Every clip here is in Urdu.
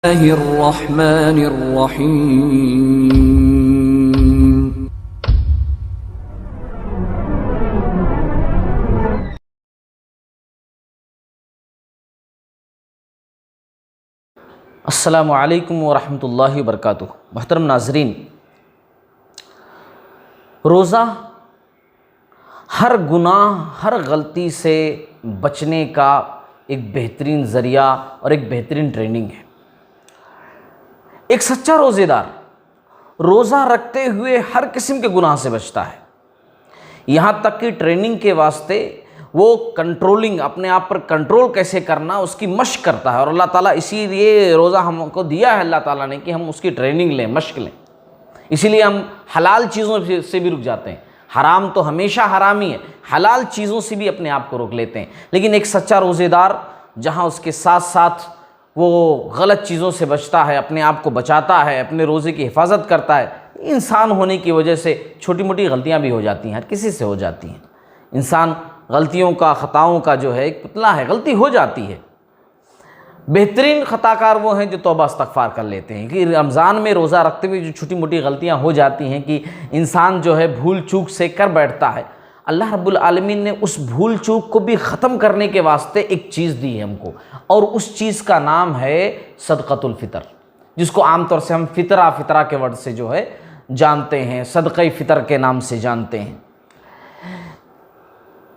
الرحمن الرحیم۔ السلام علیکم ورحمۃ اللہ وبرکاتہ۔ محترم ناظرین، روزہ ہر گناہ، ہر غلطی سے بچنے کا ایک بہترین ذریعہ اور ایک بہترین ٹریننگ ہے۔ ایک سچا روزے دار روزہ رکھتے ہوئے ہر قسم کے گناہ سے بچتا ہے، یہاں تک کہ ٹریننگ کے واسطے وہ کنٹرولنگ، اپنے آپ پر کنٹرول کیسے کرنا اس کی مشق کرتا ہے، اور اللہ تعالیٰ اسی لیے روزہ ہم کو دیا ہے اللہ تعالیٰ نے کہ ہم اس کی ٹریننگ لیں، مشق لیں۔ اسی لیے ہم حلال چیزوں سے بھی رک جاتے ہیں، حرام تو ہمیشہ حرام ہی ہے، حلال چیزوں سے بھی اپنے آپ کو روک لیتے ہیں۔ لیکن ایک سچا روزے دار جہاں اس کے ساتھ ساتھ وہ غلط چیزوں سے بچتا ہے، اپنے آپ کو بچاتا ہے، اپنے روزے کی حفاظت کرتا ہے۔ انسان ہونے کی وجہ سے چھوٹی موٹی غلطیاں بھی ہو جاتی ہیں، ہر کسی سے ہو جاتی ہیں۔ انسان غلطیوں کا، خطاؤں کا جو ہے ایک پتلا ہے، غلطی ہو جاتی ہے۔ بہترین خطا کار وہ ہیں جو توبہ استغفار کر لیتے ہیں، کہ رمضان میں روزہ رکھتے ہوئے جو چھوٹی موٹی غلطیاں ہو جاتی ہیں کہ انسان جو ہے بھول چوک سے کر بیٹھتا ہے، اللہ رب العالمین نے اس بھول چوک کو بھی ختم کرنے کے واسطے ایک چیز دی ہے ہم کو، اور اس چیز کا نام ہے صدقۃ الفطر، جس کو عام طور سے ہم فطرہ کے ورڈ سے جو ہے جانتے ہیں، صدقہ فطر کے نام سے جانتے ہیں۔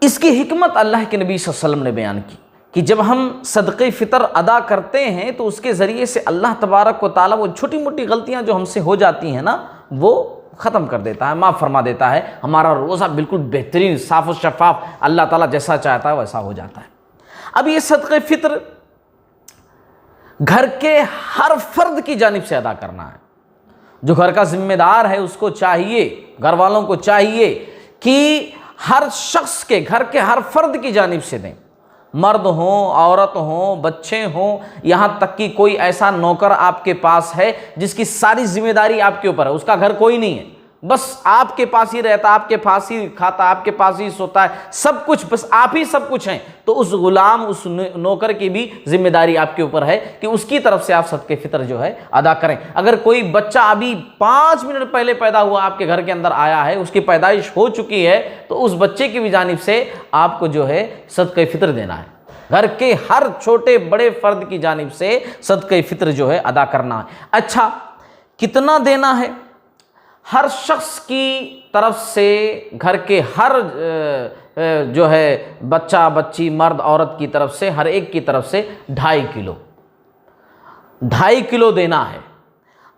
اس کی حکمت اللہ کے نبی صلی اللہ علیہ وسلم نے بیان کی کہ جب ہم صدقہ فطر ادا کرتے ہیں تو اس کے ذریعے سے اللہ تبارک و تعالیٰ وہ چھوٹی موٹی غلطیاں جو ہم سے ہو جاتی ہیں نا، وہ ختم کر دیتا ہے، معاف فرما دیتا ہے۔ ہمارا روزہ بالکل بہترین، صاف و شفاف، اللہ تعالیٰ جیسا چاہتا ہے ویسا ہو جاتا ہے۔ اب یہ صدقہ فطر گھر کے ہر فرد کی جانب سے ادا کرنا ہے۔ جو گھر کا ذمہ دار ہے اس کو چاہیے، گھر والوں کو چاہیے کہ ہر شخص کے، گھر کے ہر فرد کی جانب سے دیں، مرد ہوں، عورت ہوں، بچے ہوں، یہاں تک کہ کوئی ایسا نوکر آپ کے پاس ہے جس کی ساری ذمہ داری آپ کے اوپر ہے، اس کا گھر کوئی نہیں ہے، بس آپ کے پاس ہی رہتا، آپ کے پاس ہی کھاتا، آپ کے پاس ہی سوتا ہے، سب کچھ بس آپ ہی سب کچھ ہیں، تو اس غلام، اس نوکر کی بھی ذمہ داری آپ کے اوپر ہے کہ اس کی طرف سے آپ صدقہ فطر جو ہے ادا کریں۔ اگر کوئی بچہ ابھی 5 منٹ پہلے پیدا ہوا آپ کے گھر کے اندر آیا ہے، اس کی پیدائش ہو چکی ہے، تو اس بچے کی بھی جانب سے آپ کو جو ہے صدقہ فطر دینا ہے۔ گھر کے ہر چھوٹے بڑے فرد کی جانب سے صدقہ فطر جو ہے ادا کرنا ہے۔ اچھا، کتنا دینا ہے؟ ہر شخص کی طرف سے، گھر کے ہر جو ہے بچہ بچی، مرد عورت کی طرف سے، ہر ایک کی طرف سے 2.5 کلو، 2.5 کلو دینا ہے۔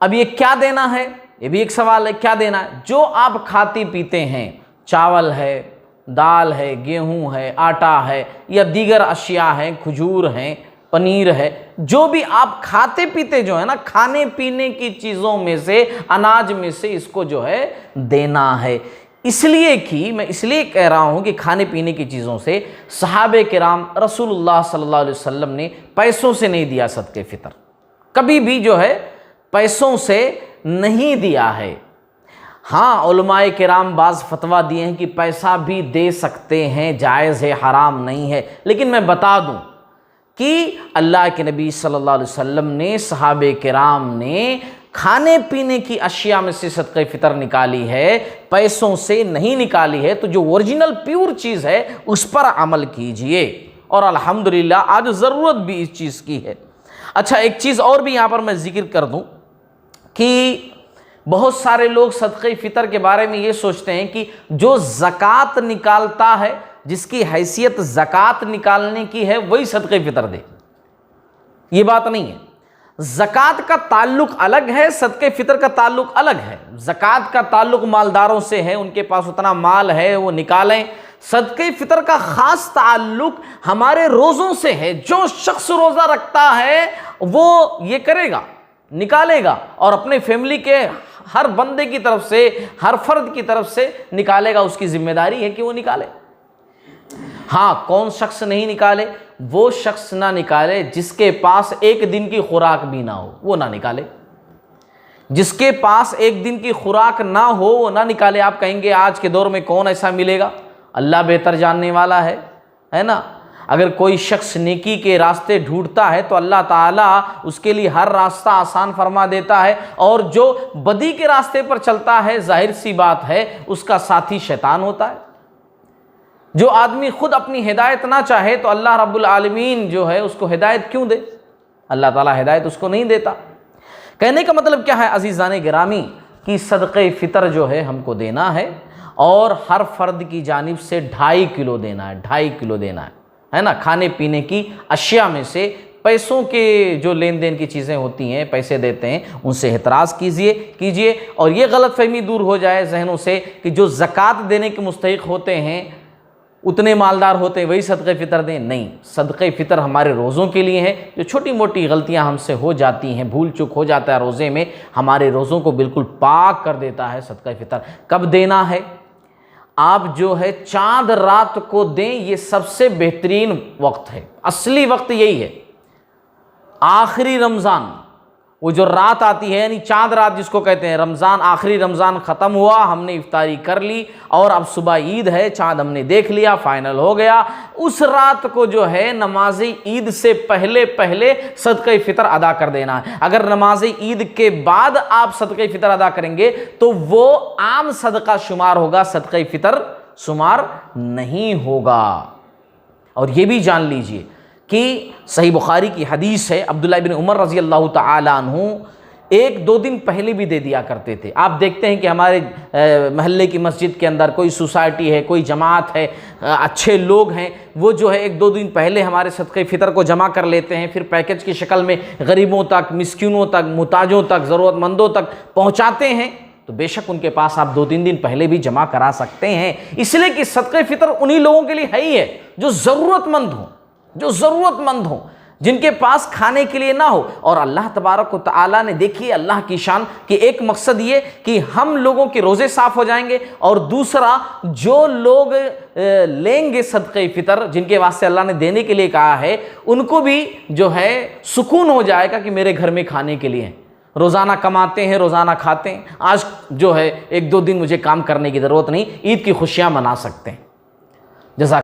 اب یہ کیا دینا ہے؟ یہ بھی ایک سوال ہے، کیا دینا ہے؟ جو آپ کھاتے پیتے ہیں، چاول ہے، دال ہے، گیہوں ہے، آٹا ہے، یا دیگر اشیاء ہیں، کھجور ہیں، پنیر ہے، جو بھی آپ کھاتے پیتے جو ہے نا، کھانے پینے کی چیزوں میں سے، اناج میں سے اس کو جو ہے دینا ہے۔ اس لیے کہ میں اس لیے کہہ رہا ہوں کہ کھانے پینے کی چیزوں سے صحابہ کرام رسول اللہ صلی اللہ علیہ وسلم نے پیسوں سے نہیں دیا صدقہ فطر، کبھی بھی جو ہے پیسوں سے نہیں دیا ہے۔ ہاں، علماء کرام بعض فتویٰ دیے ہیں کہ پیسہ بھی دے سکتے ہیں، جائز ہے، حرام نہیں ہے، لیکن میں بتا دوں کہ اللہ کے نبی صلی اللہ علیہ وسلم نے، صحابہ کرام نے کھانے پینے کی اشیاء میں سے صدقہ فطر نکالی ہے، پیسوں سے نہیں نکالی ہے۔ تو جو اوریجنل پیور چیز ہے اس پر عمل کیجئے، اور الحمدللہ آج ضرورت بھی اس چیز کی ہے۔ اچھا، ایک چیز اور بھی یہاں پر میں ذکر کر دوں کہ بہت سارے لوگ صدقہ فطر کے بارے میں یہ سوچتے ہیں کہ جو زکوٰۃ نکالتا ہے، جس کی حیثیت زکوٰۃ نکالنے کی ہے، وہی صدقہ فطر دے۔ یہ بات نہیں ہے، زکوٰۃ کا تعلق الگ ہے، صدقہ فطر کا تعلق الگ ہے۔ زکوٰۃ کا تعلق مالداروں سے ہے، ان کے پاس اتنا مال ہے وہ نکالیں۔ صدقہ فطر کا خاص تعلق ہمارے روزوں سے ہے، جو شخص روزہ رکھتا ہے وہ یہ کرے گا، نکالے گا، اور اپنے فیملی کے ہر بندے کی طرف سے، ہر فرد کی طرف سے نکالے گا، اس کی ذمہ داری ہے کہ وہ نکالے۔ ہاں، کون شخص نہیں نکالے؟ وہ شخص نہ نکالے جس کے پاس ایک دن کی خوراک بھی نہ ہو، وہ نہ نکالے۔ جس کے پاس ایک دن کی خوراک نہ ہو وہ نہ نکالے۔ آپ کہیں گے آج کے دور میں کون ایسا ملے گا؟ اللہ بہتر جاننے والا ہے نا۔ اگر کوئی شخص نیکی کے راستے ڈھونڈتا ہے تو اللہ تعالیٰ اس کے لیے ہر راستہ آسان فرما دیتا ہے، اور جو بدی کے راستے پر چلتا ہے ظاہر سی بات ہے اس کا ساتھی شیطان ہوتا ہے۔ جو آدمی خود اپنی ہدایت نہ چاہے تو اللہ رب العالمین جو ہے اس کو ہدایت کیوں دے؟ اللہ تعالیٰ ہدایت اس کو نہیں دیتا۔ کہنے کا مطلب کیا ہے عزیزان گرامی، کہ صدقہ فطر جو ہے ہم کو دینا ہے، اور ہر فرد کی جانب سے 2.5 کلو دینا ہے، 2.5 کلو دینا ہے نا۔ کھانے پینے کی اشیاء میں سے پیسوں کے جو لین دین کی چیزیں ہوتی ہیں، پیسے دیتے ہیں، ان سے احتراز کیجئے، اور یہ غلط فہمی دور ہو جائے ذہنوں سے کہ جو زکوٰۃ دینے کے مستحق ہوتے ہیں، اتنے مالدار ہوتے ہیں، وہی صدقہ فطر دیں۔ نہیں، صدقہ فطر ہمارے روزوں کے لیے ہے۔ جو چھوٹی موٹی غلطیاں ہم سے ہو جاتی ہیں، بھول چک ہو جاتا ہے روزے میں، ہمارے روزوں کو بالکل پاک کر دیتا ہے صدقہ فطر۔ کب دینا ہے؟ آپ جو ہے چاند رات کو دیں، یہ سب سے بہترین وقت ہے، اصلی وقت یہی ہے۔ آخری رمضان، وہ جو رات آتی ہے، یعنی چاند رات جس کو کہتے ہیں، رمضان آخری رمضان ختم ہوا، ہم نے افطاری کر لی اور اب صبح عید ہے، چاند ہم نے دیکھ لیا، فائنل ہو گیا، اس رات کو جو ہے نماز عید سے پہلے صدقہ فطر ادا کر دینا ہے۔ اگر نماز عید کے بعد آپ صدقہ فطر ادا کریں گے تو وہ عام صدقہ شمار ہوگا، صدقہ فطر شمار نہیں ہوگا۔ اور یہ بھی جان لیجئے کہ صحیح بخاری کی حدیث ہے، عبداللہ بن عمر رضی اللہ تعالی عنہ 1-2 دن پہلے بھی دے دیا کرتے تھے۔ آپ دیکھتے ہیں کہ ہمارے محلے کی مسجد کے اندر کوئی سوسائٹی ہے، کوئی جماعت ہے، اچھے لوگ ہیں، وہ جو ہے 1-2 دن پہلے ہمارے صدقہ فطر کو جمع کر لیتے ہیں، پھر پیکج کی شکل میں غریبوں تک، مسکینوں تک، محتاجوں تک، ضرورت مندوں تک پہنچاتے ہیں۔ تو بے شک ان کے پاس آپ 2-3 دن پہلے بھی جمع کرا سکتے ہیں، اس لیے کہ صدقہ فطر انہی لوگوں کے لیے ہے ہی ہے جو ضرورت مند ہوں، جن کے پاس کھانے کے لیے نہ ہو۔ اور اللہ تبارک و تعالیٰ نے، دیکھیے اللہ کی شان، کہ ایک مقصد یہ کہ ہم لوگوں کے روزے صاف ہو جائیں گے، اور دوسرا جو لوگ لیں گے صدقہ فطر، جن کے واسطے اللہ نے دینے کے لیے کہا ہے، ان کو بھی جو ہے سکون ہو جائے گا کہ میرے گھر میں کھانے کے لیے ہیں، روزانہ کماتے ہیں، روزانہ کھاتے ہیں، آج جو ہے 1-2 دن مجھے کام کرنے کی ضرورت نہیں، عید کی خوشیاں منا سکتے ہیں۔ جزاک